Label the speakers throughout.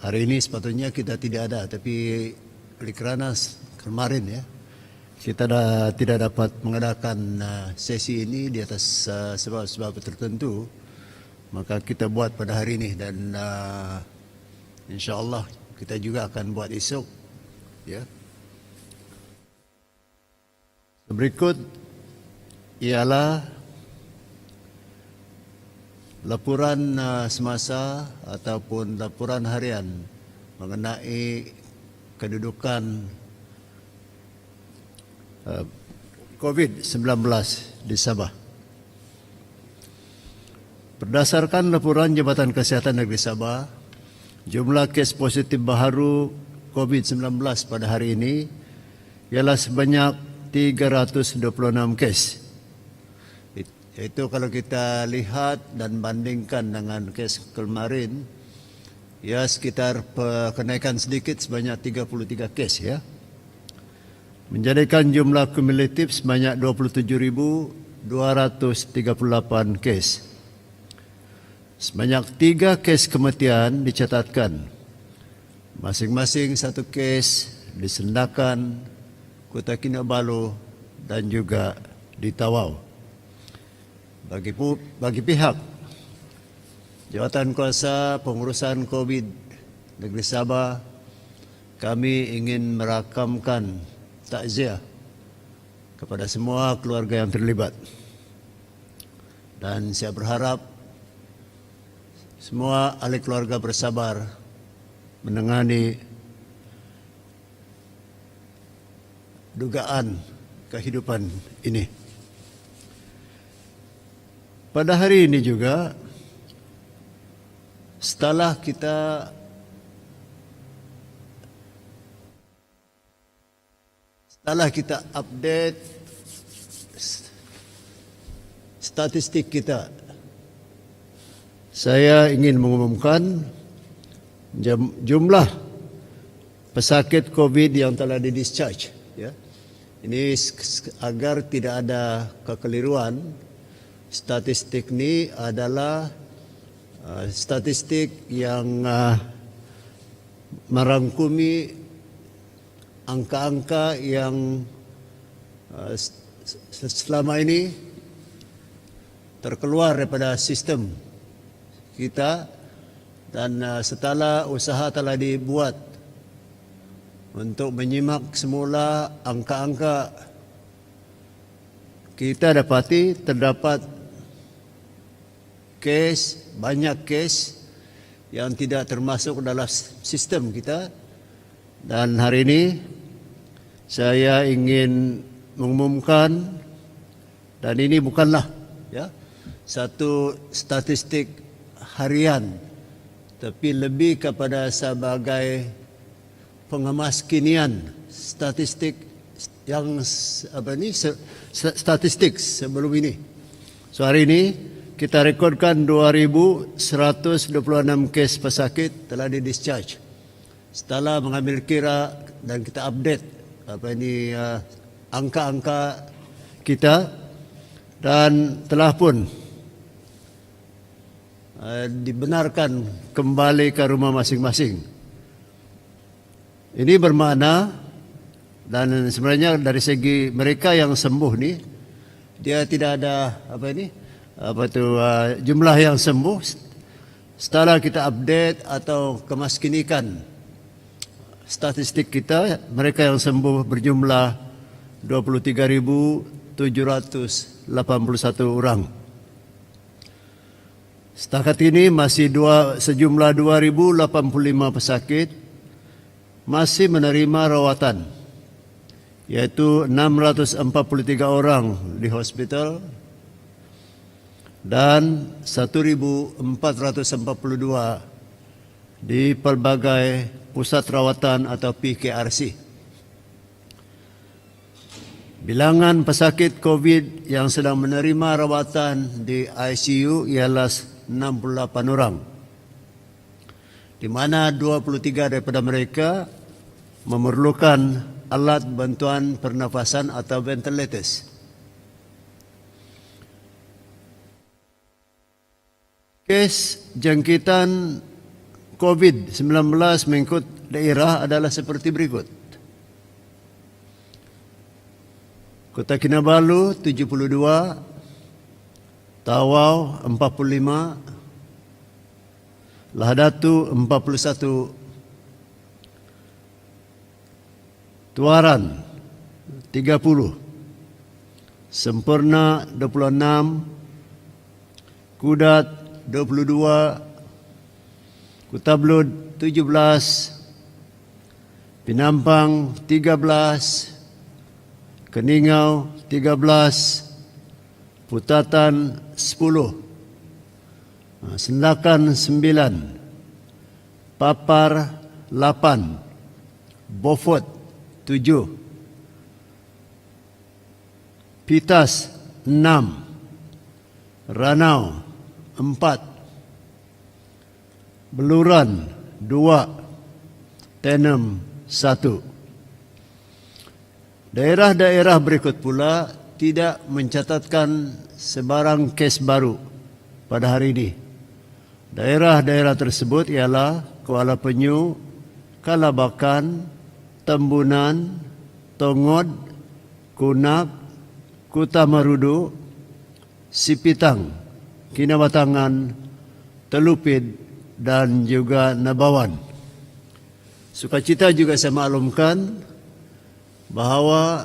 Speaker 1: Hari ini sepatutnya kita tidak ada, tapi oleh kerana kemarin ya, kita tidak dapat mengadakan sesi ini di atas sebab-sebab tertentu, maka kita buat pada hari ini dan insya-Allah kita juga akan buat esok ya. Berikut ialah laporan semasa ataupun laporan harian mengenai kedudukan COVID-19 di Sabah. Berdasarkan laporan Jabatan Kesihatan Negeri Sabah, jumlah kes positif baharu COVID-19 pada hari ini ialah sebanyak 326 kes. Itu kalau kita lihat dan bandingkan dengan kes kemarin, ya sekitar kenaikan sedikit sebanyak 33 kes ya. Menjadikan jumlah kumulatif sebanyak 27.238 kes. Sebanyak 3 kes kematian dicatatkan. Masing-masing 1 kes di Sendakan, Kota Kinabalu dan juga di Tawau. Bagi pihak Jawatan Kuasa Pengurusan COVID Negeri Sabah, kami ingin merakamkan takziah kepada semua keluarga yang terlibat. Dan saya berharap semua ahli keluarga bersabar menangani dugaan kehidupan ini. Pada hari ini juga, setelah kita update statistik kita, saya ingin mengumumkan jumlah pesakit COVID yang telah di-discharge. Ya. Ini agar tidak ada kekeliruan. Statistik ini adalah statistik yang merangkumi angka-angka yang selama ini terkeluar daripada sistem kita dan setelah usaha telah dibuat untuk menyimak semula angka-angka, kita dapati terdapat banyak kes yang tidak termasuk dalam sistem kita. Dan hari ini saya ingin mengumumkan, dan ini bukanlah ya satu statistik harian, tapi lebih kepada sebagai pengemas kinian statistik yang statistik sebelum ini. So hari ini kita rekodkan 2.126 kes pesakit telah di-discharge. Setelah mengambil kira dan kita update angka-angka kita, dan telah pun dibenarkan kembali ke rumah masing-masing. Ini bermakna, dan sebenarnya dari segi mereka yang sembuh ni, dia tidak ada jumlah yang sembuh. Setelah kita update atau kemaskinikan statistik kita, mereka yang sembuh berjumlah 23.781 orang. Setakat ini masih sejumlah 2.085 pesakit masih menerima rawatan, yaitu 643 orang di hospital dan 1.442 di pelbagai pusat rawatan atau PKRC. Bilangan pesakit COVID yang sedang menerima rawatan di ICU ialah 68 orang, di mana 23 daripada mereka memerlukan alat bantuan pernafasan atau ventilators. Kes jangkitan COVID-19 mengikut daerah adalah seperti berikut. Kota Kinabalu 72, Tawau 45, Lahadatu 41, Tuaran 30, Sempurna 26, Kudat 22, Kutablud 17, Pinampang 13, Keningau 13, Putatan 10, Sendakan 9, Papar 8, Beaufort 7, Pitas 6, Ranau 4, Beluran 2, Tenem 1. Daerah-daerah berikut pula tidak mencatatkan sebarang kes baru pada hari ini. Daerah-daerah tersebut ialah Kuala Penyu, Kalabakan, Tembunan, Tongod, Kunak, Kuta Marudu, Sipitang, Kinabatangan, Telupid dan juga Nabawan. Sukacita juga saya maklumkan bahawa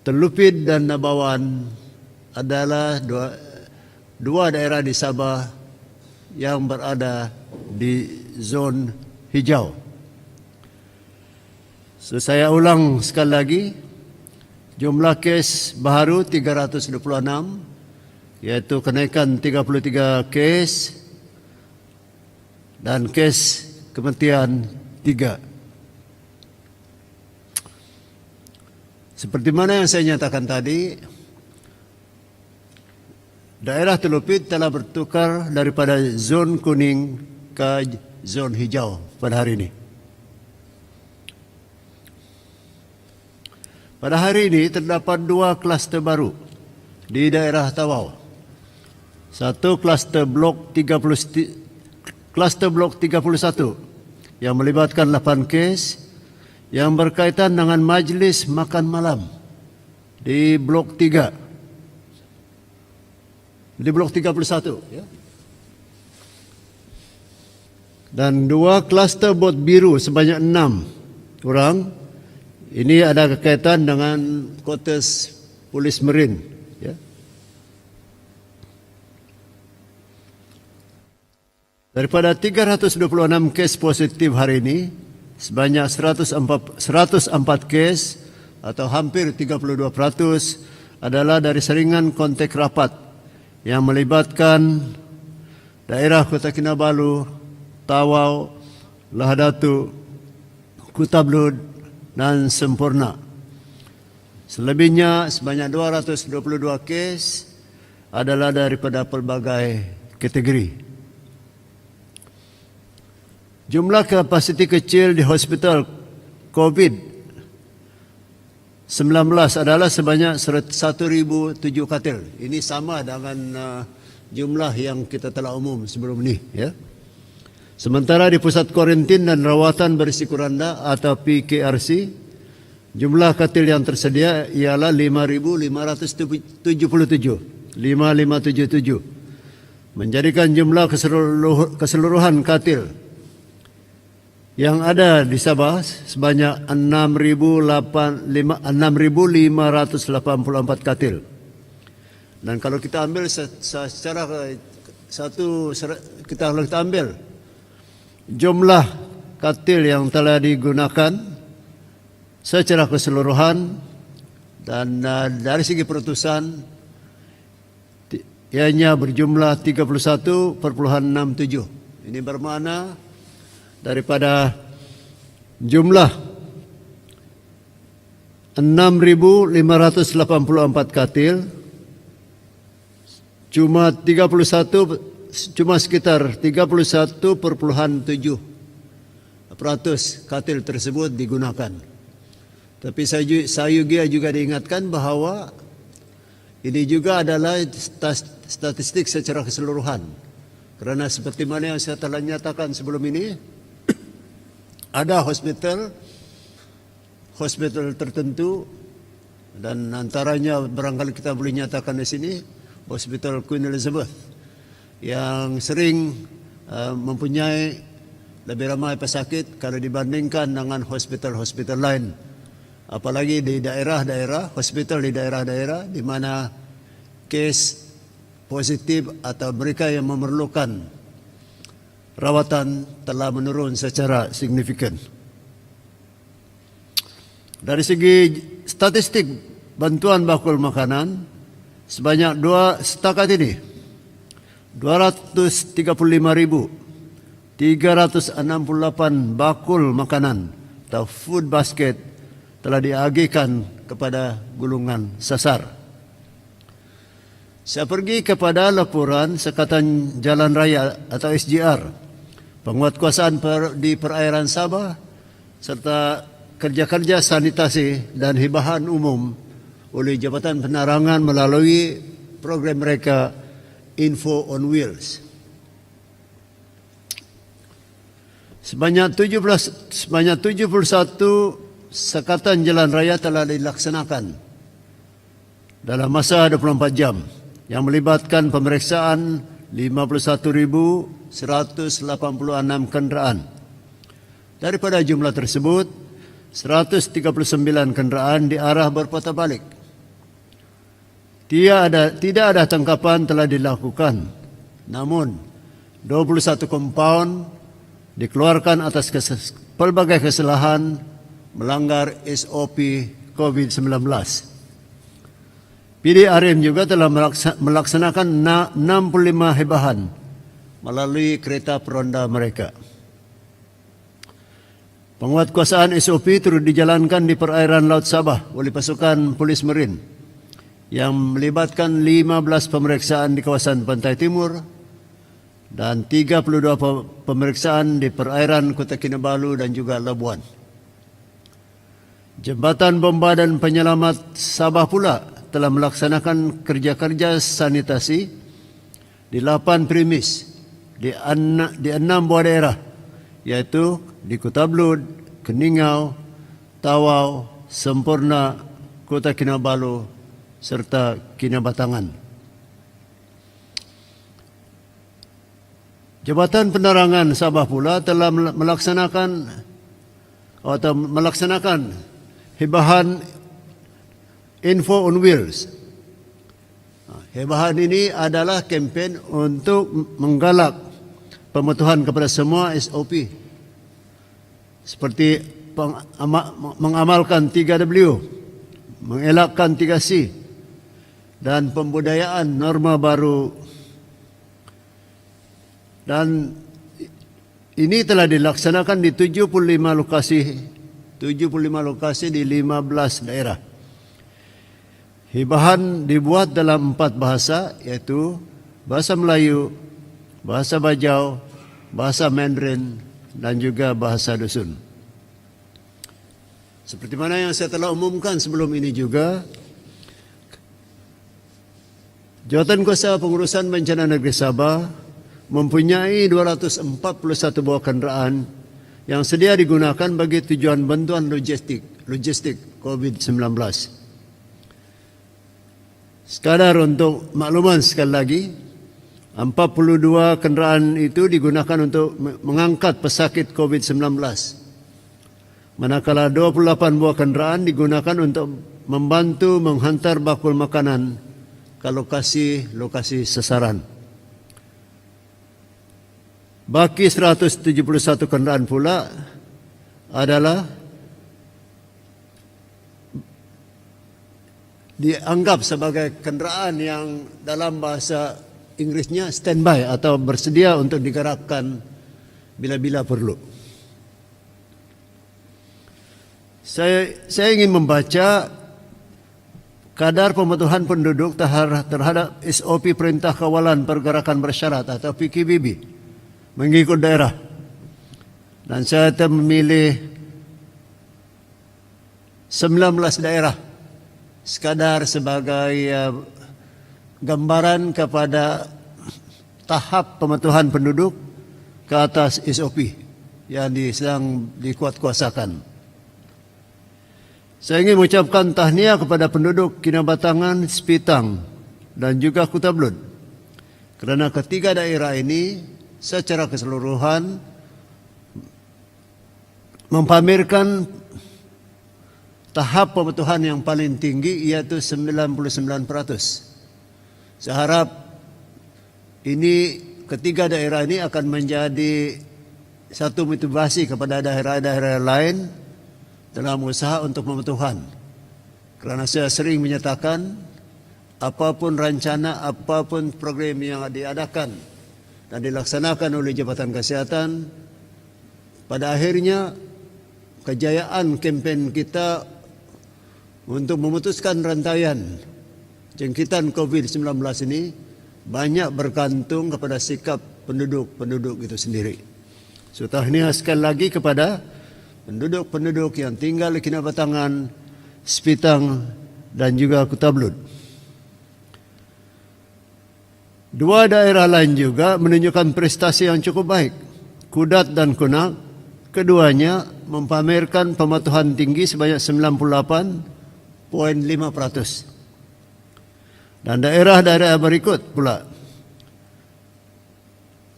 Speaker 1: Telupid dan Nabawan adalah dua daerah di Sabah yang berada di zon hijau. So, saya ulang sekali lagi, jumlah kes baru 326, yaitu kenaikan 33 kes dan kes kematian 3. Seperti mana yang saya nyatakan tadi, daerah Telupid telah bertukar daripada zon kuning ke zon hijau pada hari ini. Pada hari ini terdapat 2 kluster baru di daerah Tawau. Satu kluster blok 31 yang melibatkan 8 kes yang berkaitan dengan majlis makan malam di blok 3. Di blok 31, ya. Dan 2 kluster bot biru sebanyak 6 orang. Ini ada kaitan dengan Kotes Polis Merin, ya. Daripada 326 kes positif hari ini, sebanyak 104 kes atau hampir 32% adalah dari saringan kontak rapat yang melibatkan daerah Kota Kinabalu, Tawau, Lahadatu, Kutablud dan Sempurna. Selebihnya sebanyak 222 kes adalah daripada pelbagai kategori. Jumlah kapasiti kecil di hospital COVID-19 adalah sebanyak 1,007 katil. Ini sama dengan jumlah yang kita telah umum sebelum ini, ya. Sementara di pusat kuarantin dan rawatan berisiko rendah atau PKRC, jumlah katil yang tersedia ialah 5,577, 5,577, menjadikan jumlah keseluruhan katil yang ada di Sabah sebanyak 6,584 katil. Dan kalau kita ambil secara kita ambil jumlah katil yang telah digunakan secara keseluruhan dan dari segi perutusan ianya berjumlah 31,67. Ini bermakna daripada jumlah 6,584 katil, cuma sekitar 31,7% katil tersebut digunakan. Tapi saya juga diingatkan bahawa ini juga adalah statistik secara keseluruhan. Kerana seperti mana yang saya telah nyatakan sebelum ini, ada hospital tertentu, dan antaranya barangkali kita boleh nyatakan di sini Hospital Queen Elizabeth yang sering mempunyai lebih ramai pesakit kalau dibandingkan dengan hospital-hospital lain. Apalagi di daerah-daerah, hospital di daerah-daerah di mana kes positif atau mereka yang memerlukan rawatan telah menurun secara signifikan. Dari segi statistik bantuan bakul makanan, sebanyak setakat ini 235.368 bakul makanan atau food basket telah diagihkan kepada golongan sasar. Saya pergi kepada laporan Sekatan Jalan Raya atau SJR, penguatkuasaan di perairan Sabah serta kerja-kerja sanitasi dan hibahan umum oleh Jabatan Penerangan melalui program mereka Info on Wheels. Sebanyak 71 sekatan jalan raya telah dilaksanakan dalam masa 24 jam yang melibatkan pemeriksaan 51.186 kenderaan. Daripada jumlah tersebut, 139 kenderaan diarah berputar balik. Tidak ada tangkapan telah dilakukan. Namun, 21 kompaun dikeluarkan atas pelbagai kesalahan melanggar SOP COVID-19. PDRM juga telah melaksanakan 65 hibahan melalui kereta peronda mereka. Penguatkuasaan SOP turut dijalankan di perairan Laut Sabah oleh pasukan Polis Marin yang melibatkan 15 pemeriksaan di kawasan Pantai Timur dan 32 pemeriksaan di perairan Kota Kinabalu dan juga Labuan. Jambatan Bomba dan Penyelamat Sabah pula telah melaksanakan kerja-kerja sanitasi di 8 premis di 6 buah daerah, iaitu di Kota Blud, Keningau, Tawau, Sempurna, Kota Kinabalu serta Kinabatangan. Jabatan Penerangan Sabah pula telah melaksanakan hibahan Info on Wheels. Hibahan ini adalah kempen untuk menggalak pematuhan kepada semua SOP seperti mengamalkan 3W, mengelakkan 3C dan pembudayaan norma baru, dan ini telah dilaksanakan di 75 lokasi di 15 daerah. Hibahan dibuat dalam 4 bahasa, iaitu bahasa Melayu, bahasa Bajau, bahasa Mandarin dan juga bahasa dusun. Seperti mana yang saya telah umumkan sebelum ini juga, Jawatan Kuasa Pengurusan Bencana Negeri Sabah mempunyai 241 buah kenderaan yang sedia digunakan bagi tujuan bantuan logistik COVID-19. Sekadar untuk makluman sekali lagi, 42 kenderaan itu digunakan untuk mengangkat pesakit COVID-19. Manakala 28 buah kenderaan digunakan untuk membantu menghantar bakul makanan ke lokasi-lokasi sasaran. Baki 171 kenderaan pula adalah dianggap sebagai kenderaan yang dalam bahasa Inggrisnya standby atau bersedia untuk digerakkan bila-bila perlu. Saya ingin membaca kadar pematuhan penduduk terhadap SOP Perintah Kawalan Pergerakan Bersyarat atau PKBB mengikut daerah. Dan saya memilih 19 daerah sekadar sebagai gambaran kepada tahap pemetuhan penduduk ke atas SOP yang sedang dikuatkuasakan. Saya ingin mengucapkan tahniah kepada penduduk Kinabatangan, Sepitang dan juga Kuta Belud kerana ketiga daerah ini secara keseluruhan mempamerkan tahap pemetuhan yang paling tinggi, iaitu 99%. Saya harap ketiga daerah ini akan menjadi satu motivasi kepada daerah-daerah lain dalam usaha untuk pemetuhan. Kerana saya sering menyatakan, apapun rencana, apapun program yang diadakan dan dilaksanakan oleh Jabatan Kesihatan, pada akhirnya kejayaan kempen kita untuk memutuskan rantaian jangkitan COVID-19 ini banyak bergantung kepada sikap penduduk-penduduk itu sendiri. So, tahniah sekali lagi kepada penduduk-penduduk yang tinggal di Kinabatangan, Sepitang dan juga Kuta Belud. Dua daerah lain juga menunjukkan prestasi yang cukup baik. Kudat dan Kunak, keduanya mempamerkan pematuhan tinggi sebanyak 98.5%. Dan daerah-daerah berikut pula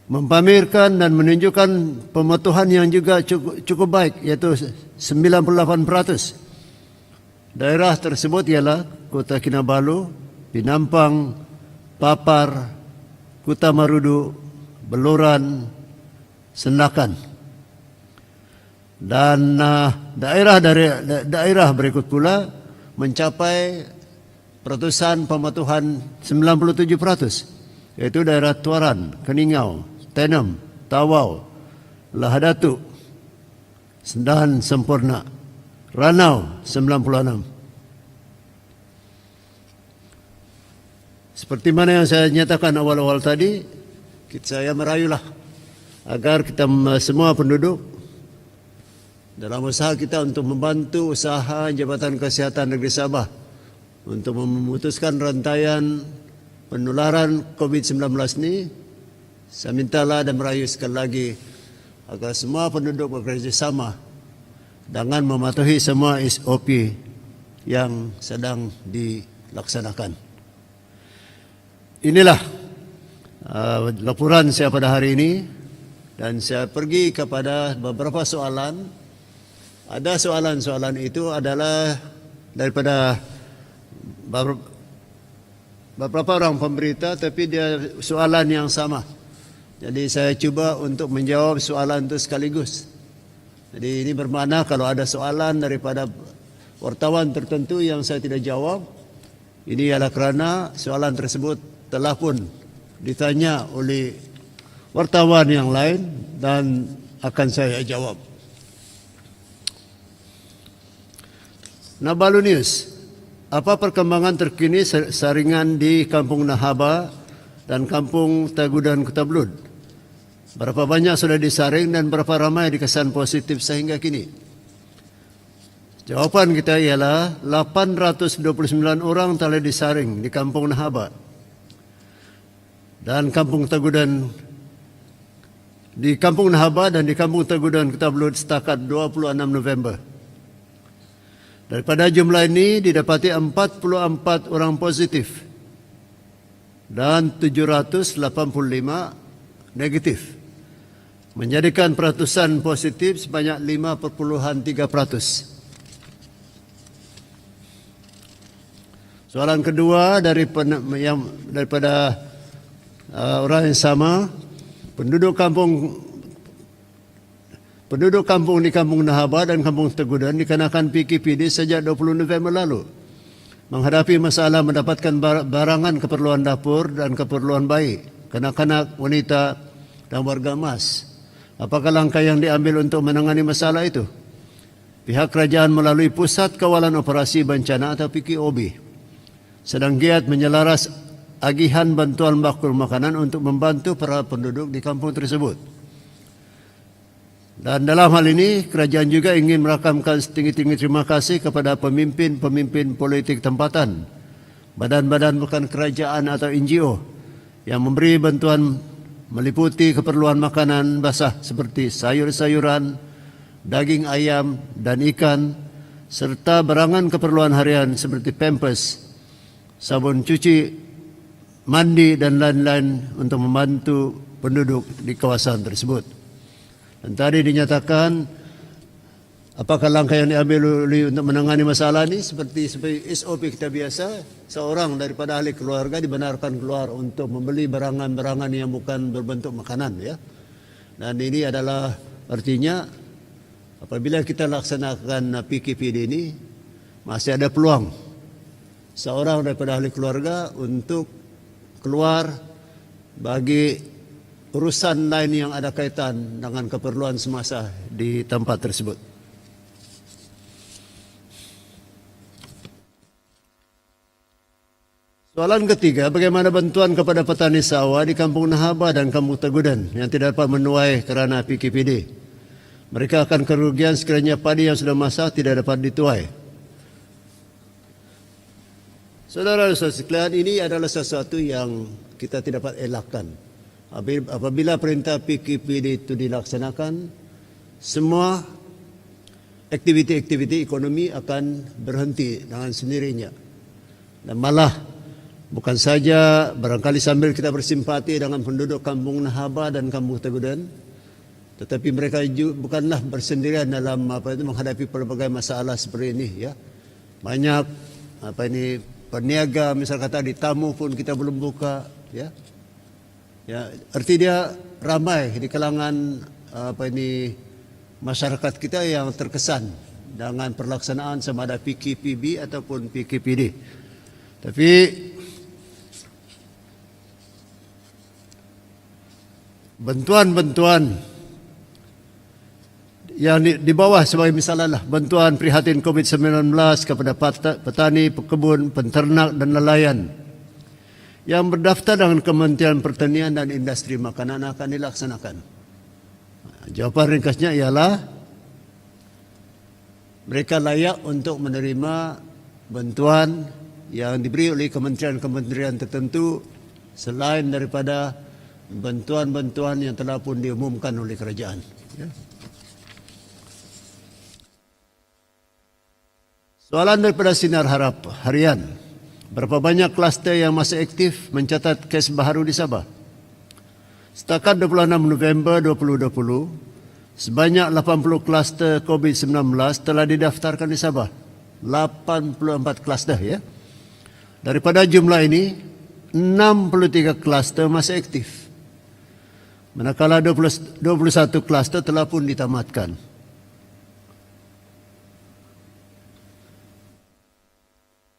Speaker 1: mempamerkan dan menunjukkan pematuhan yang juga cukup baik, iaitu 98%. Daerah tersebut ialah Kota Kinabalu, Pinampang, Papar, Kuta Marudu, Beluran, Sendakan. Dan daerah berikut pula mencapai peratusan pematuhan 97%, yaitu daerah Tuaran, Keningau, Tenem, Tawau, Lahadatu, Sendahan Sempurna, Ranau 96. Seperti mana yang saya nyatakan awal-awal tadi, saya merayulah agar kita semua penduduk dalam usaha kita untuk membantu usaha Jabatan Kesihatan Negeri Sabah untuk memutuskan rantaian penularan COVID-19 ini. Saya mintalah dan merayu sekali lagi agar semua penduduk bekerjasama dengan mematuhi semua SOP yang sedang dilaksanakan. Inilah laporan saya pada hari ini, dan saya pergi kepada beberapa soalan. Ada soalan-soalan itu adalah daripada beberapa orang pemberita, tapi dia soalan yang sama. Jadi saya cuba untuk menjawab soalan itu sekaligus. Jadi ini bermakna kalau ada soalan daripada wartawan tertentu yang saya tidak jawab, ini adalah kerana soalan tersebut telah pun ditanya oleh wartawan yang lain dan akan saya jawab. Nabalu News, apa perkembangan terkini saringan di Kampung Nahaba dan Kampung Tagudan Kuta Belud? Berapa banyak sudah disaring dan berapa ramai dikesan positif sehingga kini? Jawapan kita ialah 829 orang telah disaring di Kampung Nahaba dan Kampung Tagudan. Di Kampung Nahaba dan di Kampung Tagudan Kuta Belud setakat 26 November. Daripada jumlah ini didapati 44 orang positif dan 785 negatif, menjadikan peratusan positif sebanyak 5.3%. Soalan kedua daripada orang yang sama, penduduk kampung di Kampung Nahaba dan Kampung Tagudan dikenakan PKPD sejak 20 November lalu, menghadapi masalah mendapatkan barangan keperluan dapur dan keperluan bayi, kanak-kanak, wanita dan warga emas. Apakah langkah yang diambil untuk menangani masalah itu? Pihak kerajaan melalui Pusat Kawalan Operasi Bencana atau PKOB sedang giat menyelaras agihan bantuan bakul makanan untuk membantu para penduduk di kampung tersebut. Dan dalam hal ini, kerajaan juga ingin merakamkan setinggi-tinggi terima kasih kepada pemimpin-pemimpin politik tempatan, badan-badan bukan kerajaan atau NGO yang memberi bantuan meliputi keperluan makanan basah seperti sayur-sayuran, daging ayam dan ikan, serta barangan keperluan harian seperti pampers, sabun cuci, mandi dan lain-lain untuk membantu penduduk di kawasan tersebut. Dan tadi dinyatakan apakah langkah yang diambil untuk menangani masalah ini seperti SOP kita biasa, seorang daripada ahli keluarga dibenarkan keluar untuk membeli barangan-barangan yang bukan berbentuk makanan, ya. Dan ini adalah artinya apabila kita laksanakan PKPD ini masih ada peluang seorang daripada ahli keluarga untuk keluar bagi urusan lain yang ada kaitan dengan keperluan semasa di tempat tersebut. Soalan ketiga, bagaimana bantuan kepada petani sawah di Kampung Nahaba dan Kampung Tegudan yang tidak dapat menuai kerana PKPD? Mereka akan kerugian sekiranya padi yang sudah masak tidak dapat dituai. Saudara-saudara sekalian, ini adalah sesuatu yang kita tidak dapat elakkan. Apabila perintah PKPD itu dilaksanakan, semua aktiviti-aktiviti ekonomi akan berhenti dengan sendirinya. Dan malah bukan saja barangkali sambil kita bersimpati dengan penduduk Kampung Nahaba dan Kampung Tegudan, tetapi mereka juga bukanlah bersendirian dalam menghadapi pelbagai masalah seperti ini, ya. Banyak peniaga, misal kata di Tamu pun kita belum buka, ya. Ya, arti dia ramai di kalangan masyarakat kita yang terkesan dengan pelaksanaan sama ada PKPB ataupun PKPD. Tapi bantuan-bantuan yang di bawah sebagai misalnya bantuan prihatin COVID-19 kepada petani, pekebun, penternak dan nelayan yang berdaftar dengan Kementerian Pertanian dan Industri Makanan akan dilaksanakan. Jawapan ringkasnya ialah mereka layak untuk menerima bantuan yang diberi oleh kementerian-kementerian tertentu selain daripada bantuan-bantuan yang telah pun diumumkan oleh kerajaan. Ya. Soalan daripada Sinar Harap Harian. Berapa banyak kluster yang masih aktif mencatat kes baharu di Sabah? Setakat 26 November 2020, sebanyak 80 kluster COVID-19 telah didaftarkan di Sabah. 84 kluster, ya. Daripada jumlah ini, 63 kluster masih aktif. Manakala 21 kluster telah pun ditamatkan.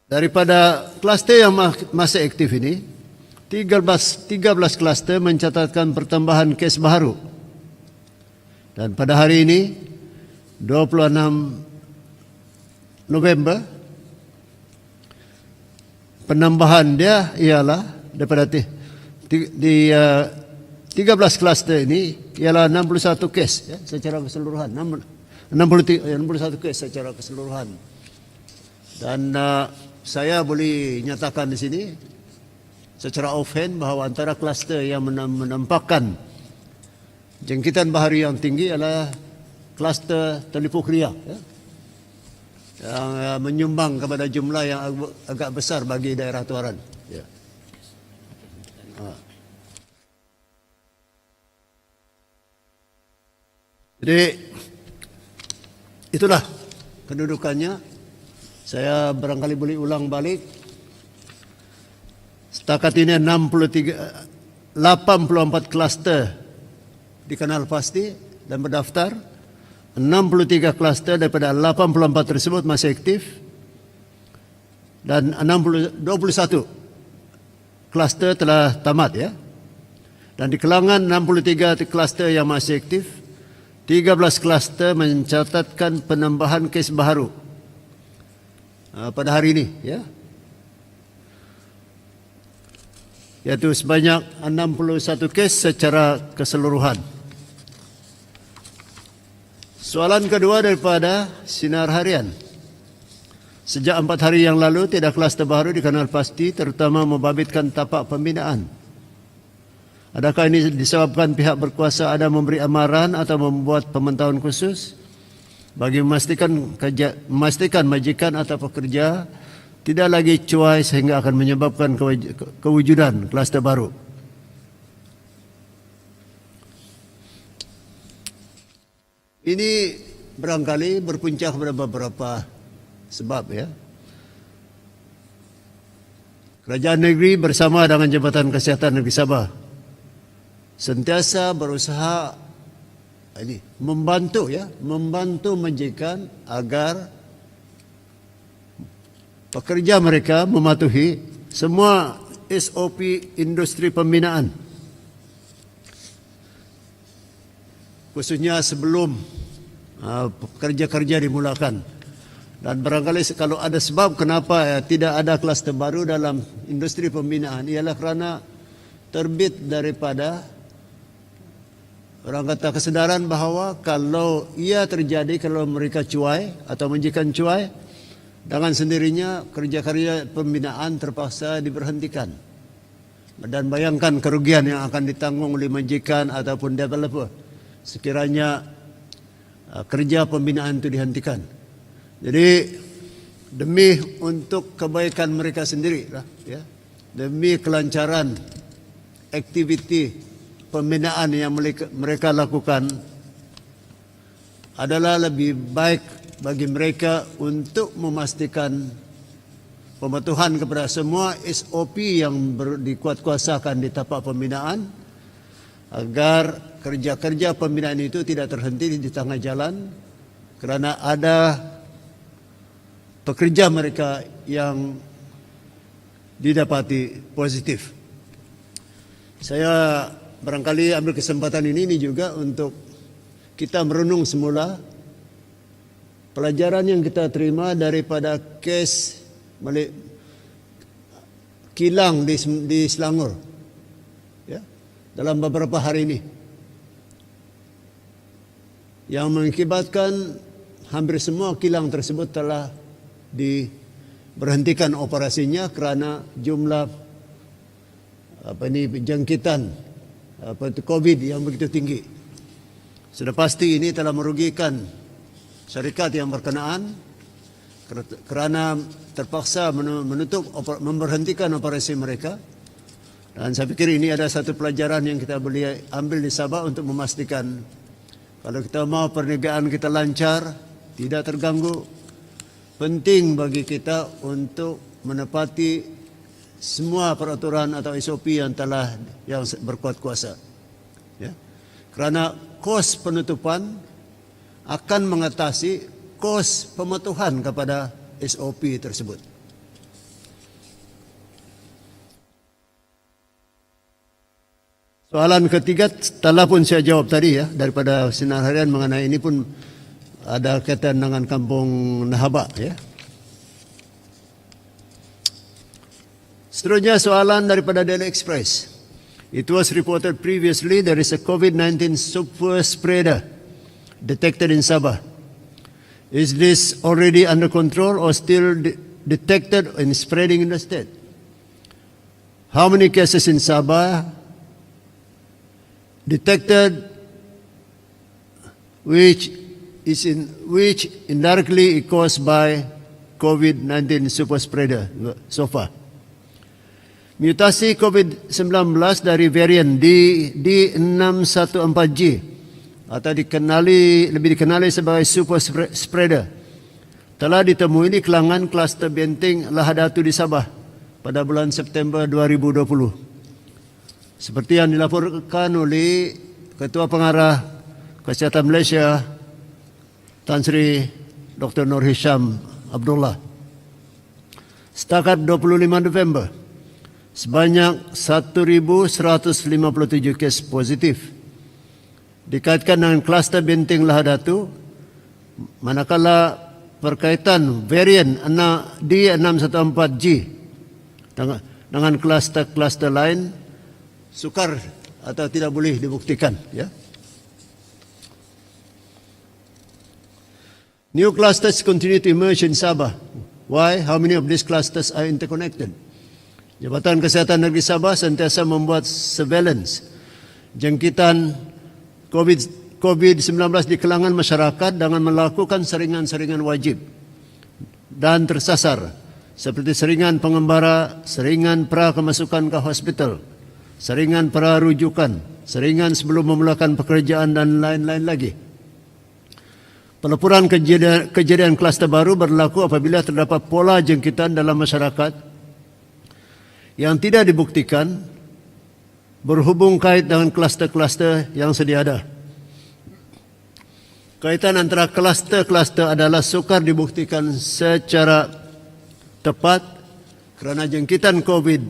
Speaker 1: Daripada kluster yang masih aktif ini, 13 kluster mencatatkan pertambahan kes baharu. Dan pada hari ini, 26 November, penambahan dia ialah daripada 13 kluster ini ialah 61 kes, ya, secara keseluruhan. 61 kes secara keseluruhan. Dan saya boleh nyatakan di sini secara offhand bahawa antara kluster yang menampakkan jangkitan baharu yang tinggi adalah kluster Telipuk Ria, ya, yang menyumbang kepada jumlah yang agak besar bagi daerah Tuaran. Ya. Jadi itulah kedudukannya. Saya barangkali boleh ulang balik. Setakat ini 84 kluster dikenal pasti dan berdaftar. 63 kluster daripada 84 tersebut masih aktif. Dan 21 kluster telah tamat, ya. Dan di kalangan 63 kluster yang masih aktif, 13 kluster mencatatkan penambahan kes baharu pada hari ini, ya, yaitu sebanyak 61 kes secara keseluruhan. Soalan kedua daripada Sinar Harian. Sejak 4 hari yang lalu, tiada kluster baharu dikenal pasti, terutama membabitkan tapak pembinaan. Adakah ini disebabkan pihak berkuasa ada memberi amaran atau membuat pemantauan khusus bagi memastikan majikan atau pekerja tidak lagi cuai sehingga akan menyebabkan kewujudan kluster baru? Ini barangkali berpunca kepada beberapa sebab, ya. Kerajaan negeri bersama dengan Jabatan Kesihatan Negeri Sabah sentiasa berusaha membantu majikan agar pekerja mereka mematuhi semua SOP industri pembinaan, khususnya sebelum kerja-kerja dimulakan. Dan barangkali kalau ada sebab kenapa tidak ada kluster baru dalam industri pembinaan, ialah kerana terbit daripada orang kata kesedaran bahawa kalau ia terjadi, kalau mereka cuai atau majikan cuai, dengan sendirinya kerja-kerja pembinaan terpaksa diberhentikan. Dan bayangkan kerugian yang akan ditanggung oleh majikan ataupun developer sekiranya kerja pembinaan itu dihentikan. Jadi demi untuk kebaikan mereka sendiri, ya, demi kelancaran aktiviti pembinaan yang mereka lakukan, adalah lebih baik bagi mereka untuk memastikan pematuhan kepada semua SOP yang dikuatkuasakan di tapak pembinaan, agar kerja-kerja pembinaan itu tidak terhenti di tengah jalan kerana ada pekerja mereka yang didapati positif. Saya barangkali ambil kesempatan ini juga untuk kita merenung semula pelajaran yang kita terima daripada kes kilang di Selangor, ya, dalam beberapa hari ini, yang mengakibatkan hampir semua kilang tersebut telah diberhentikan operasinya kerana jumlah jangkitan COVID yang begitu tinggi. Sudah pasti ini telah merugikan syarikat yang berkenaan kerana terpaksa memberhentikan operasi mereka. Dan saya pikir ini ada satu pelajaran yang kita boleh ambil di Sabah untuk memastikan kalau kita mau perniagaan kita lancar, tidak terganggu, penting bagi kita untuk menepati semua peraturan atau SOP yang berkuat kuasa, ya. Kerana kos penutupan akan mengatasi kos pematuhan kepada SOP tersebut. Soalan ketiga telah pun saya jawab tadi, ya, daripada sinar harian mengenai ini pun ada kaitan dengan Kampung Nahaba, ya. Seterusnya soalan daripada Daily Express. It was reported previously there is a COVID-19 super spreader detected in Sabah. Is this already under control or still detected and spreading in the state? How many cases in Sabah detected which indirectly caused by COVID-19 super spreader so far? Mutasi COVID-19 dari varian D614G atau lebih dikenali sebagai super spreader telah ditemui di Kelangan kluster Benteng Lahadatu di Sabah pada bulan September 2020. Seperti yang dilaporkan oleh Ketua Pengarah Kesihatan Malaysia Tan Sri Dr. Nur Hisham Abdullah. Setakat 25 November, sebanyak 1,157 kes positif dikaitkan dengan kluster Benteng Lahadatu, manakala berkaitan varian D614G dengan kluster-kluster lain sukar atau tidak boleh dibuktikan, ya. New clusters continue to emerge in Sabah. Why? How many of these clusters are interconnected? Jabatan Kesihatan Negeri Sabah sentiasa membuat surveillance jangkitan COVID-19 di kalangan masyarakat dengan melakukan seringan-seringan wajib dan tersasar seperti seringan pengembara, seringan pra kemasukan ke hospital, seringan pra rujukan, seringan sebelum memulakan pekerjaan dan lain-lain lagi. Pelaporan kejadian kluster baru berlaku apabila terdapat pola jangkitan dalam masyarakat yang tidak dibuktikan berhubung kait dengan kluster-kluster yang sedia ada. Kaitan antara kluster-kluster adalah sukar dibuktikan secara tepat kerana jangkitan COVID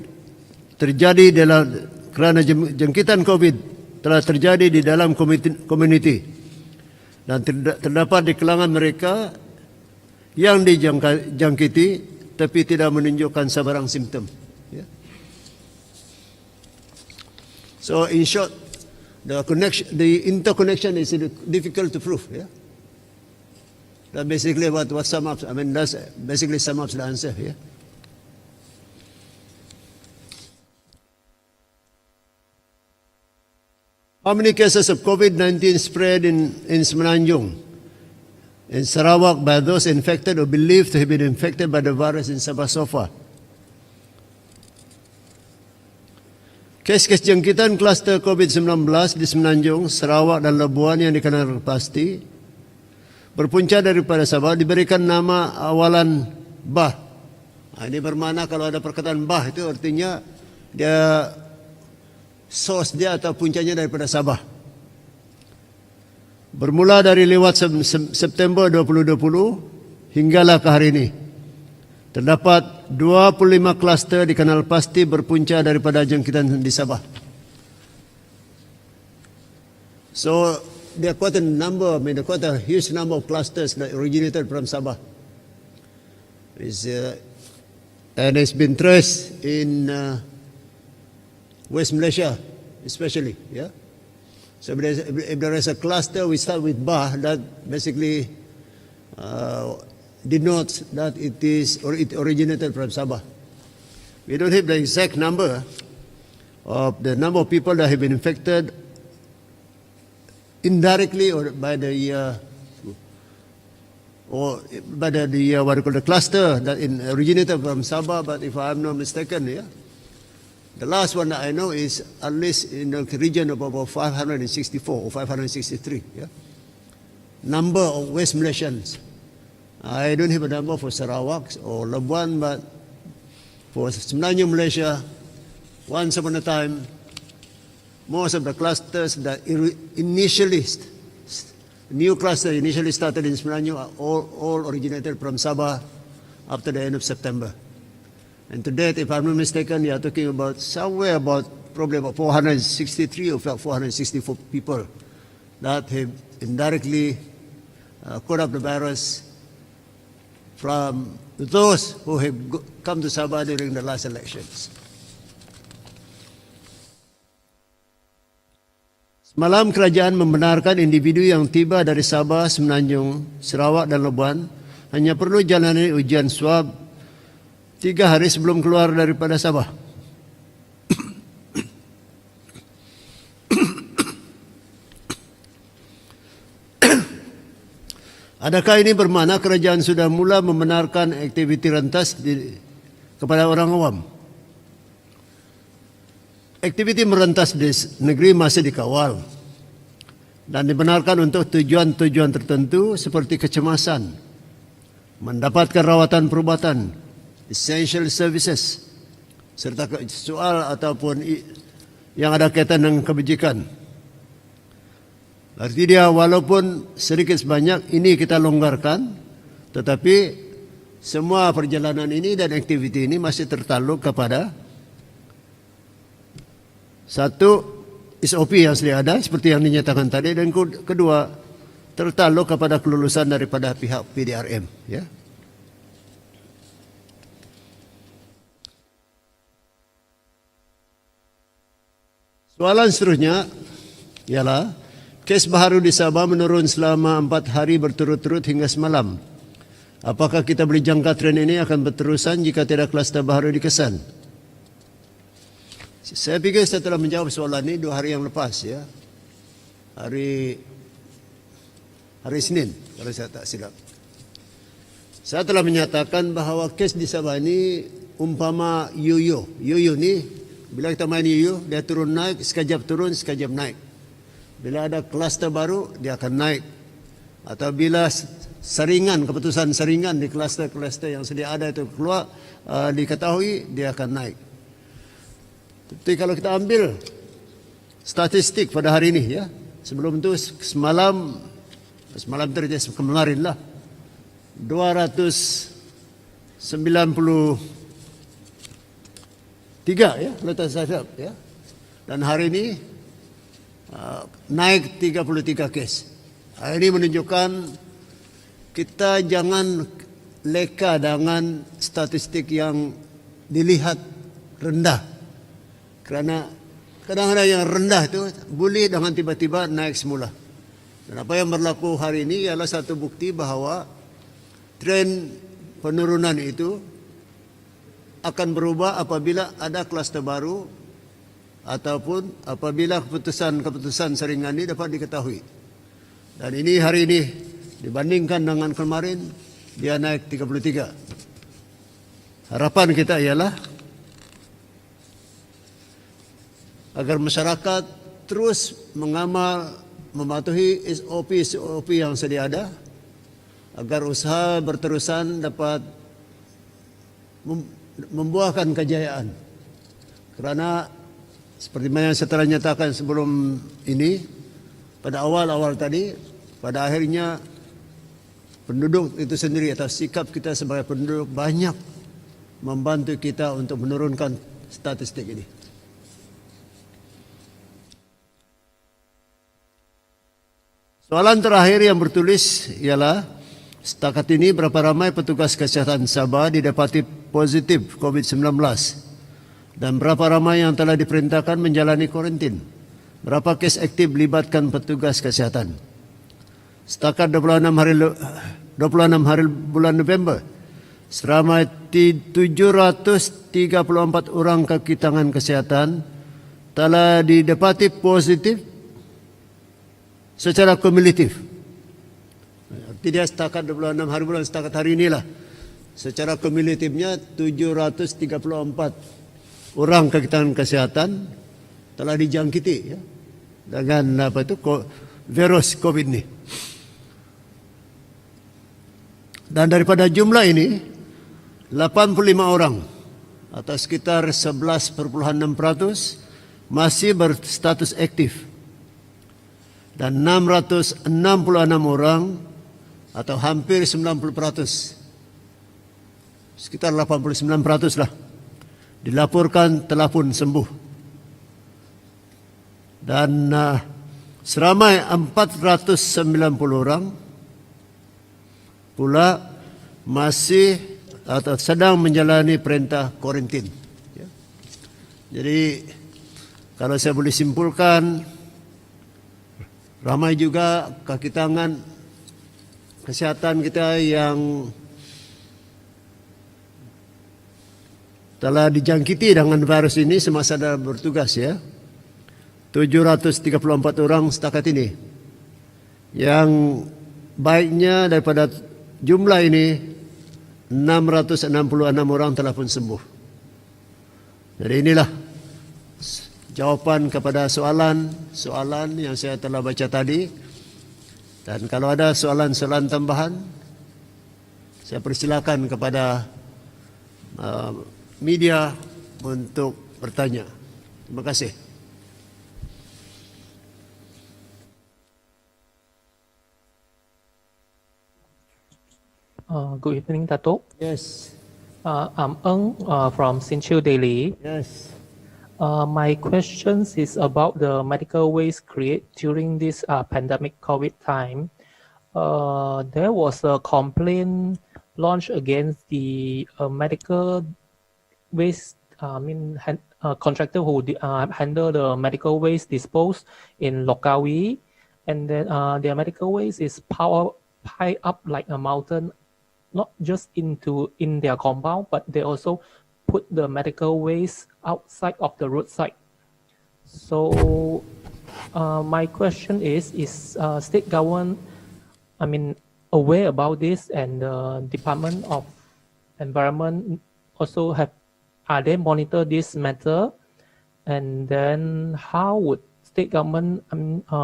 Speaker 1: telah terjadi di dalam komuniti dan terdapat di kalangan mereka yang dijangkiti tapi tidak menunjukkan sebarang simptom. Yeah. So in short, the interconnection is difficult to prove. Yeah. That's basically what sum up. I mean, that's basically sum up the answer. Yeah. How many cases of COVID-19 spread in Semenanjung, in Sarawak, by those infected or believed to have been infected by the virus in Sabah so far? Kes-kes jangkitan kluster COVID-19 di Semenanjung, Sarawak dan Labuan yang dikenal pasti berpunca daripada Sabah diberikan nama awalan Bah. Ini bermakna kalau ada perkataan Bah itu artinya dia source dia atau puncanya daripada Sabah. Bermula dari lewat September 2020 hinggalah ke hari ini, terdapat 25 kluster dikenal pasti berpunca daripada jangkitan di Sabah. So there are quite a huge number of clusters that originated from Sabah. And it's been traced in West Malaysia, especially, yeah. So if there is a cluster, we start with Bah. That basically denotes that it originated from Sabah. We don't have the exact number of the number of people that have been infected indirectly or by the cluster that originated from Sabah. But if I'm not mistaken, yeah. The last one that I know is at least in the region of about 564 or 563. Yeah? Number of West Malaysians. I don't have a number for Sarawak or Labuan, but for Semenanjung, Malaysia, once upon a time, most of the clusters that new cluster initially started in Semenanjung are all originated from Sabah after the end of September. And to date, if I'm not mistaken, you are talking about somewhere about probably about 463 or 464 people that have indirectly caught up the virus from those who have come to Sabah during the last elections. Semalam kerajaan membenarkan individu yang tiba dari Sabah, Semenanjung, Sarawak dan Labuan hanya perlu jalani ujian swab 3 hari sebelum keluar daripada Sabah. Adakah ini bermakna kerajaan sudah mula membenarkan aktiviti rentas kepada orang awam? Aktiviti merentas di negeri masih dikawal dan dibenarkan untuk tujuan-tujuan tertentu seperti kecemasan, mendapatkan rawatan perubatan, essential services, serta soal ataupun yang ada kaitan dengan kebajikan. Arti dia walaupun sedikit sebanyak ini kita longgarkan, tetapi semua perjalanan ini dan aktiviti ini masih tertaluk kepada satu SOP yang sedia ada seperti yang dinyatakan tadi, dan kedua tertaluk kepada kelulusan daripada pihak PDRM, ya. Soalan seterusnya ialah kes baharu di Sabah menurun selama 4 hari berturut-turut hingga semalam. Apakah kita boleh jangka tren ini akan berterusan jika tidak kluster baharu dikesan? Saya pikir saya telah menjawab soalan ini 2 hari yang lepas ya. Hari Senin kalau saya tak silap. Saya telah menyatakan bahawa kes di Sabah ini umpama yoyo. Yoyo ni bila kita main yoyo dia turun naik, sekejap turun, sekejap naik. Bila ada kluster baru dia akan naik. Atau bila keputusan saringan di kluster-kluster yang sedia ada itu keluar diketahui, dia akan naik. Tapi kalau kita ambil statistik pada hari ini ya, sebelum itu semalam terjadi kemarin lah 293 ya letak sadap ya, dan hari ini naik 33 kes. Ini menunjukkan kita jangan leka dengan statistik yang dilihat rendah. Kerana kadang-kadang yang rendah itu boleh dengan tiba-tiba naik semula. Dan apa yang berlaku hari ini ialah satu bukti bahawa tren penurunan itu akan berubah apabila ada kluster baru ataupun apabila keputusan saringan ini dapat diketahui. Dan ini hari ini dibandingkan dengan kemarin dia naik 33. Harapan kita ialah agar masyarakat terus mematuhi SOP yang sedia ada, agar usaha berterusan dapat membuahkan kejayaan. Kerana seperti yang saya telah nyatakan sebelum ini, pada awal-awal tadi, pada akhirnya penduduk itu sendiri atau sikap kita sebagai penduduk banyak membantu kita untuk menurunkan statistik ini. Soalan terakhir yang bertulis ialah, setakat ini berapa ramai petugas kesihatan Sabah didapati positif COVID-19 dan berapa ramai yang telah diperintahkan menjalani kuarantin? Berapa kes aktif melibatkan petugas kesihatan? Setakat 26 hari bulan November, seramai 734 orang kaki tangan kesihatan telah didapati positif secara kumulatif. Tidak setakat 26 hari bulan, setakat hari inilah. Secara kumulatifnya 734 orang kaki tangan kesihatan telah dijangkiti ya, dengan virus COVID ini. Dan daripada jumlah ini 85 orang atau sekitar 11,6% masih berstatus aktif. Dan 666 orang atau hampir 90%, sekitar 89% lah, dilaporkan telah pun sembuh. Dan seramai 490 orang pula masih atau sedang menjalani perintah kuarantin. Ya. Jadi kalau saya boleh simpulkan, ramai juga kaki tangan kesihatan kita yang telah dijangkiti dengan virus ini semasa dalam bertugas ya. 734 orang setakat ini. Yang baiknya daripada jumlah ini 666 orang telah pun sembuh. Jadi inilah jawapan kepada soalan yang saya telah baca tadi. Dan kalau ada soalan-soalan tambahan, saya persilakan kepada media untuk bertanya. Terima kasih.
Speaker 2: Good evening, Dato'.
Speaker 1: Yes.
Speaker 2: I'm Eng from Sinchil Daily.
Speaker 1: Yes.
Speaker 2: My questions is about the medical waste created during this pandemic COVID time. There was a complaint launched against the medical waste, contractor who handle the medical waste disposed in Lokawi, and then their medical waste is piled up like a mountain, not just in their compound, but they also put the medical waste outside of the roadside. So my question is state government, aware about this, and the Department of Environment also are they monitor this matter? And then how would state government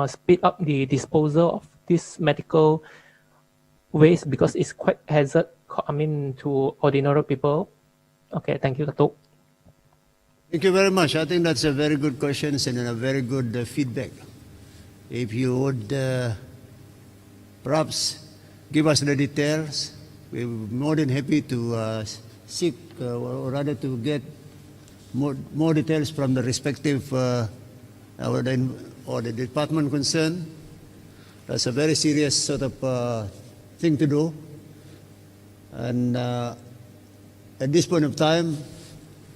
Speaker 2: speed up the disposal of this medical waste, because it's quite hazard, to ordinary people? Okay, thank you, Datuk.
Speaker 1: Thank you very much. I think that's a very good question and a very good feedback. If you would perhaps give us the details, we're more than happy to seek, or rather to get more details from the respective or the department concerned. That's a very serious sort of thing to do. And at this point of time,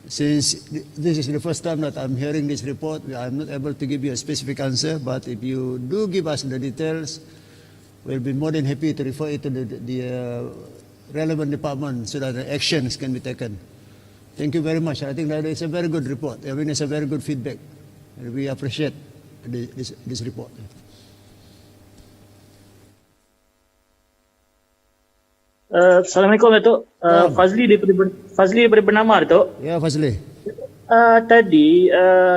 Speaker 1: since this is the first time that I'm hearing this report, I'm not able to give you a specific answer, but if you do give us the details, we'll be more than happy to refer it to the relevant department so that the actions can be taken. Thank you very much. I think that is a very good report. I mean, it's a very good feedback. And we appreciate this report.
Speaker 3: Assalamualaikum Datuk. Fazli daripada Bernamar Datuk.
Speaker 1: Ya, Fazli.
Speaker 3: Tadi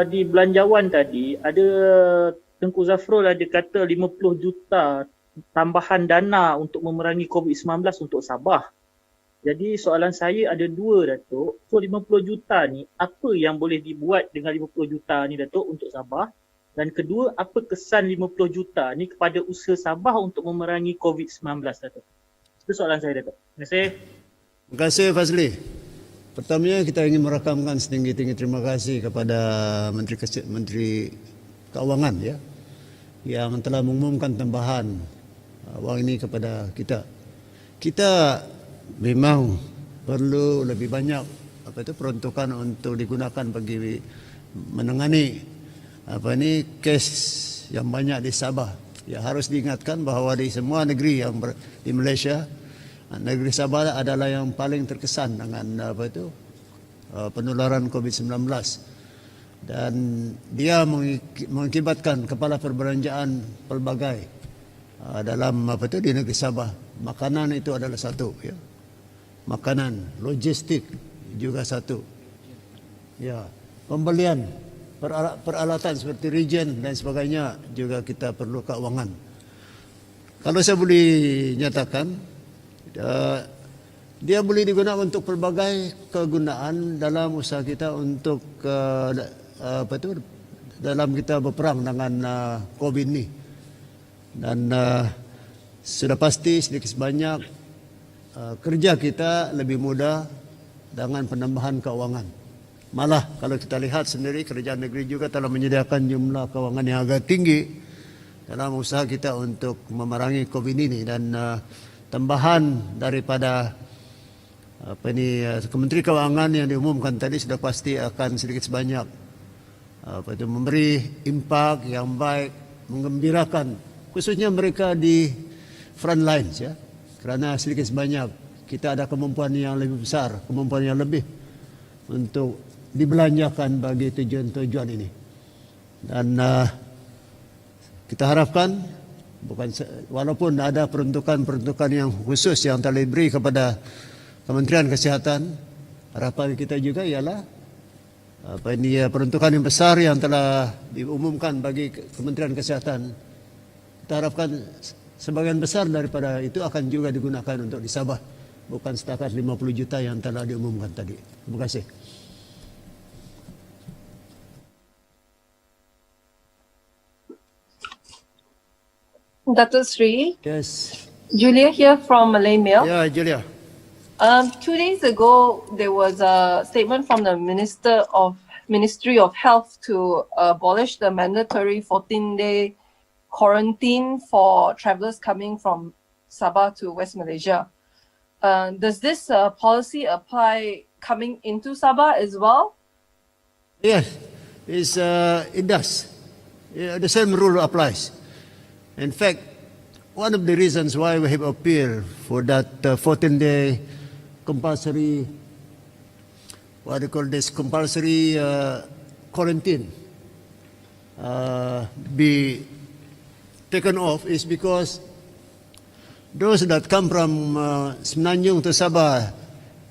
Speaker 3: di belanjawan tadi ada Tengku Zafrul ada kata 50 juta tambahan dana untuk memerangi COVID-19 untuk Sabah. Jadi soalan saya ada dua Datuk. So 50 juta ni apa yang boleh dibuat dengan 50 juta ni Datuk untuk Sabah? Dan kedua, apa kesan 50 juta ni kepada usaha Sabah untuk memerangi COVID-19 Datuk? Itu soalan saya Datuk. Terima kasih.
Speaker 1: Terima kasih Fazli. Pertamanya kita ingin merakamkan setinggi-tinggi terima kasih kepada Menteri Keuangan ya, yang telah mengumumkan tambahan wang ini kepada kita. Kita memang perlu lebih banyak peruntukan untuk digunakan bagi menangani kes yang banyak di Sabah. Ya, harus diingatkan bahawa di semua negeri yang di Malaysia, negeri Sabah adalah yang paling terkesan dengan penularan COVID-19, dan dia mengakibatkan kepala perbelanjaan pelbagai dalam di negeri Sabah. Makanan itu adalah satu ya. Makanan, logistik juga satu. Ya, pembelian peralatan seperti reagen dan sebagainya juga kita perlu keuangan. Kalau saya boleh nyatakan, dia boleh digunakan untuk pelbagai kegunaan dalam usaha kita untuk dalam kita berperang dengan COVID ini. Dan sudah pasti sedikit sebanyak kerja kita lebih mudah dengan penambahan keuangan. Malah kalau kita lihat sendiri, kerajaan negeri juga telah menyediakan jumlah keuangan yang agak tinggi dalam usaha kita untuk memerangi COVID ini. Dan tambahan daripada Kementerian Keuangan yang diumumkan tadi sudah pasti akan sedikit sebanyak memberi impak yang baik, menggembirakan khususnya mereka di front lines ya, kerana sedikit sebanyak kita ada kemampuan yang lebih besar, kemampuan yang lebih untuk dibelanjakan bagi tujuan-tujuan ini. Dan kita harapkan walaupun ada peruntukan yang khusus yang telah diberi kepada Kementerian Kesihatan, harapan kita juga ialah peruntukan yang besar yang telah diumumkan bagi Kementerian Kesihatan. Kita harapkan sebagian besar daripada itu akan juga digunakan untuk di Sabah, bukan setakat 50 juta yang telah diumumkan tadi. Terima kasih.
Speaker 4: Datuk Sri,
Speaker 1: Yes.
Speaker 4: Julia here from Malay Mail.
Speaker 1: Ya, Julia.
Speaker 4: 2 days ago, there was a statement from the Ministry of Health to abolish the mandatory 14-day quarantine for travellers coming from Sabah to West Malaysia. Does this policy apply coming into Sabah as well?
Speaker 1: Yes, it does. Yeah, the same rule applies. In fact, one of the reasons why we have appealed for that 14-day compulsory what they call this compulsory quarantine be taken off is because those that come from Semenanjung to Sabah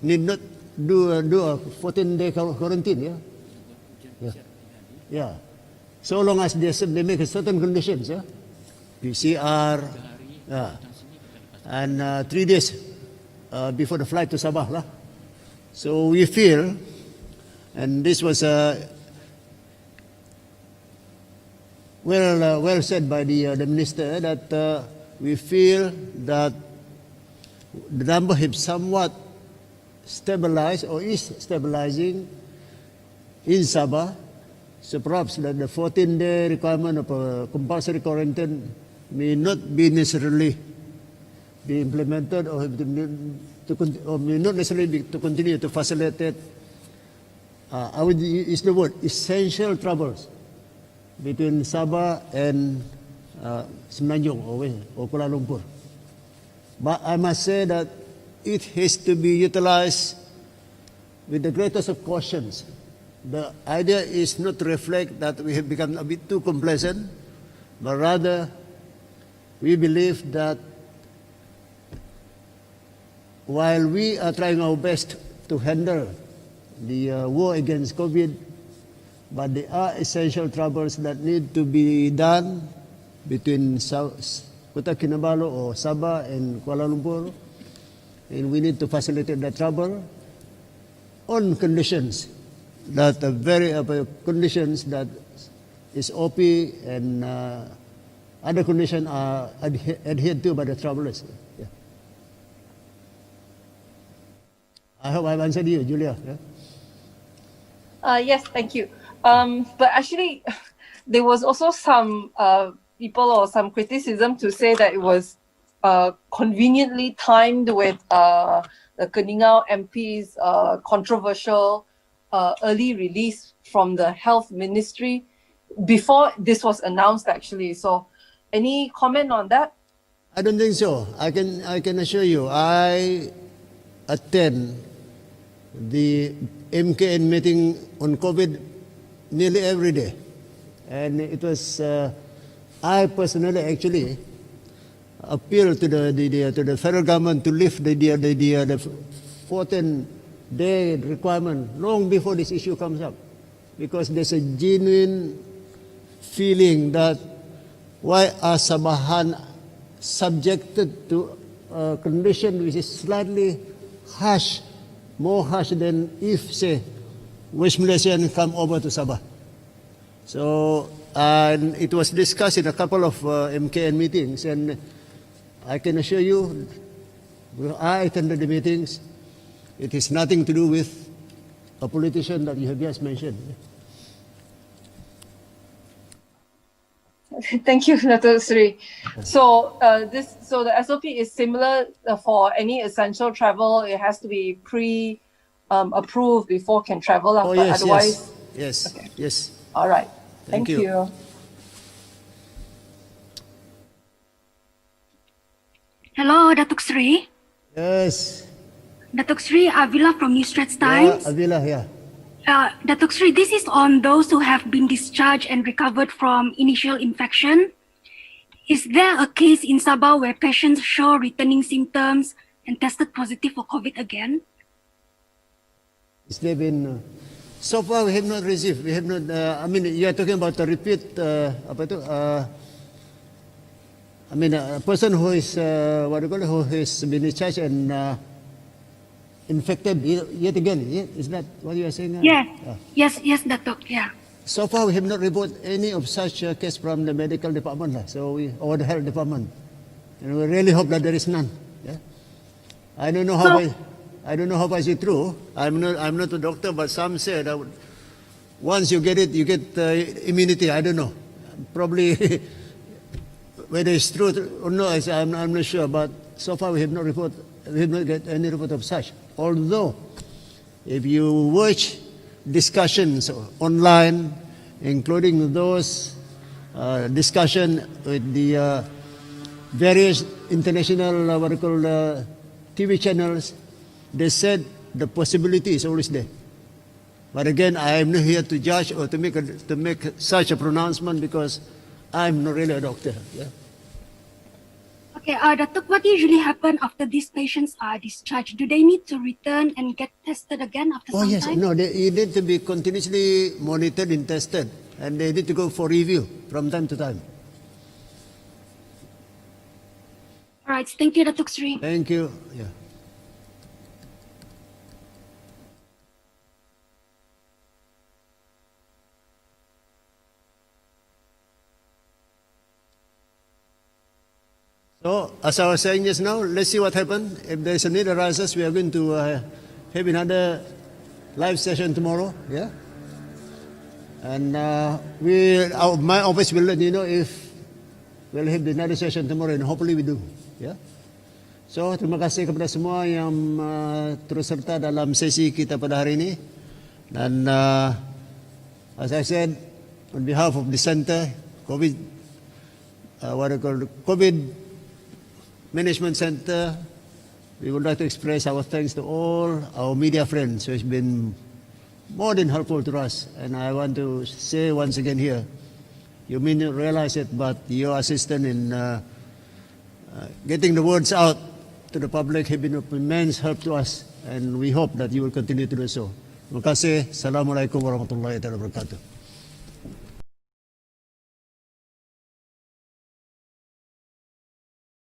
Speaker 1: need not do a 14-day quarantine. Yeah. Yeah. Yeah. So long as they make certain conditions. Yeah. PCR. Yeah. And 3 days before the flight to Sabah. Lah. So we feel, and this was well said by the minister, that we feel that the number have somewhat stabilized or is stabilizing in Sabah. So perhaps that the 14-day requirement of a compulsory quarantine may not be necessarily be implemented or may not necessarily be to continue to facilitate, I would use the word, essential travels between Sabah and Semenanjung or Kuala Lumpur. But I must say that it has to be utilized with the greatest of cautions. The idea is not to reflect that we have become a bit too complacent, but rather we believe that while we are trying our best to handle the war against COVID, but there are essential travels that need to be done between Kota Kinabalu or Sabah and Kuala Lumpur, and we need to facilitate that travel on conditions that are very conditions that is OP and other conditions are adhered to by the travelers. Yeah. I hope I've answered you, Julia. Yeah?
Speaker 4: Yes, thank you. But actually, there was also some people or some criticism to say that it was conveniently timed with the Keningau MP's controversial early release from the health ministry before this was announced, actually. So any comment on that?
Speaker 1: I don't think so. I can assure you, I attend the MKN meeting on COVID nearly every day. And it was, I personally actually appealed to the federal government to lift the 14-day requirement long before this issue comes up. Because there's a genuine feeling that why are Sabahan subjected to a condition which is slightly harsh, more harsh than if, say, West Malaysian come over to Sabah. So, and it was discussed in a couple of MKN meetings, and I can assure you, I attended the meetings. It has nothing to do with a politician that you have just mentioned.
Speaker 4: Thank you, Dato' Sri. So the SOP is similar for any essential travel. It has to be approved before can travel.
Speaker 1: Oh,
Speaker 4: but
Speaker 1: yes,
Speaker 4: otherwise,
Speaker 1: yes,
Speaker 4: okay.
Speaker 1: yes.
Speaker 4: All right.
Speaker 1: Thank
Speaker 4: Thank
Speaker 1: you.
Speaker 4: you.
Speaker 5: Hello, Datuk Sri.
Speaker 1: Yes.
Speaker 5: Datuk Sri, Avila from New Straits Times.
Speaker 1: Yeah, Avila, yeah.
Speaker 5: Datuk Sri, this is on those who have been discharged and recovered from initial infection. Is there a case in Sabah where patients show returning symptoms and tested positive for COVID again?
Speaker 1: Is there been... so far, we have not received. We have not... I mean, you are talking about a repeat... apa itu? I mean, a person who is... what do you call it? Who has been discharged and... infected yet again. Is that what you are saying?
Speaker 5: Yes, Datuk, yeah.
Speaker 1: So far, we have not reported any of such case from the medical department, or the health department, and we really hope that there is none. Yeah? I don't know how far is it true. I'm not a doctor, but some say that once you get it, you get immunity. I don't know. Probably whether it's true or not, I'm not sure. But so far, we have not get any report of such. Although, if you watch discussions online, including those discussion with the various international TV channels, they said the possibility is always there. But again, I am not here to judge or to make such a pronouncement because I'm not really a doctor. Yeah.
Speaker 5: Okay, Datuk, what usually happen after these patients are discharged? Do they need to return and get tested again after
Speaker 1: Oh
Speaker 5: some
Speaker 1: yes,
Speaker 5: time?
Speaker 1: no, you need to be continuously monitored and tested, and they need to go for review from time to time.
Speaker 5: All right, thank you, Datuk Sri.
Speaker 1: Thank you. Yeah. So, as I was saying just now, let's see what happens. If there's a need arises, we are going to have another live session tomorrow. Yeah. And my office will let you know if we'll have another session tomorrow, and hopefully we do. Yeah. So, terima kasih kepada semua yang terus serta dalam sesi kita pada hari ini. Dan as I said, on behalf of the center, COVID Management Center, we would like to express our thanks to all our media friends who has been more than helpful to us. And I want to say once again here, you may not realize it, but your assistance in getting the words out to the public have been of immense help to us, and we hope that you will continue to do so. Terima kasih. Assalamualaikum warahmatullahi wabarakatuh.